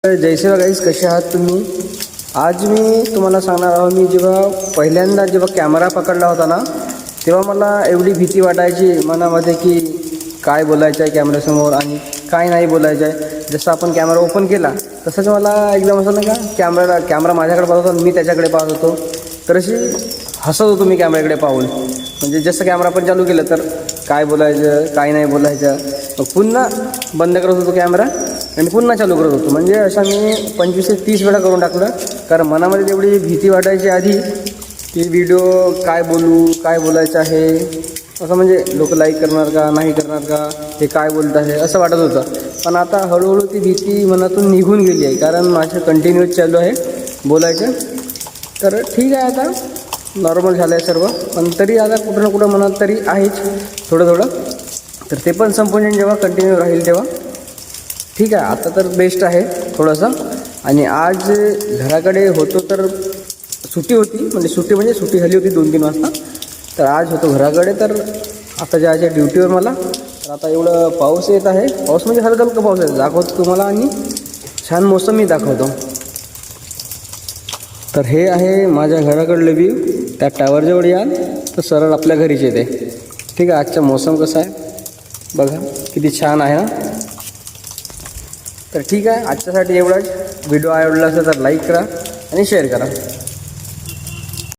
जय श्री गाईस, कसे आहात तुम्ही? आज मी तुम्हाला सांगणार आहोत, मी जेव्हा पहिल्यांदा कॅमेरा पकडला होता ना, तेव्हा मला एवढी भीती वाटायची मनामध्ये की काय बोलायचं आहे कॅमेऱ्यासमोर आणि काय नाही बोलायचं आहे. जसं आपण कॅमेरा ओपन केला तसंच मला एकदम असं नाही का कॅमेरा माझ्याकडे पाहत होता आणि मी त्याच्याकडे पाहत होतो. तर अशी हसत होतो मी कॅमेऱ्याकडे पाहून. म्हणजे जसं कॅमेरा पण चालू केलं तर काय बोलायचं काय नाही बोलायचं, मग पुन्हा बंद करत होतो कॅमेरा आणि पुन्हा चालू करत होतो. म्हणजे अशा मी 25 ते 30 वेळा करून टाकलं. कारण मनामध्ये तेवढी भीती वाटायची आधी की व्हिडिओ काय बोलू, काय बोलायचं आहे, असं म्हणजे लोक लाईक करणार का नाही करणार का, हे काय बोलत आहे असं वाटत होतं. पण आता हळूहळू ती भीती मनातून निघून गेली आहे, कारण माझं कंटिन्यूच चालू आहे बोलायचं. तर ठीक आहे, आता नॉर्मल झालं आहे सर्व. पण तरी आता कुठं ना कुठं मनात तरी आहेच थोडं थोडं. तर ते पण संपून जेव्हा कंटिन्यू राहील तेव्हा ठीक आहे. आता तर बेस्ट आहे थोडंसं. आणि आज घराकडे होतो तर सुट्टी होती, म्हणजे सुट्टी झाली होती 2-3 वाजता. तर आज होतो घराकडे. तर आता जायच्या ड्युटीवर मला. तर आता एवढं पाऊस येत आहे, पाऊस म्हणजे हलका हलका पाऊस आहे, दाखवतो तुम्हाला. आणि छान मोसमही दाखवतो. तर हे आहे माझ्या घराकडलं व्ह्यू. त्या टावरजवळ याल तर सरळ आपल्या घरीच येते. ठीक आहे. आजचा मोसम कसा आहे बघा, किती छान आहे ना. तर ठीक आहे, आजच्यासाठी एवढाच. व्हिडिओ आवडला असेल तर लाईक करा आणि शेअर करा.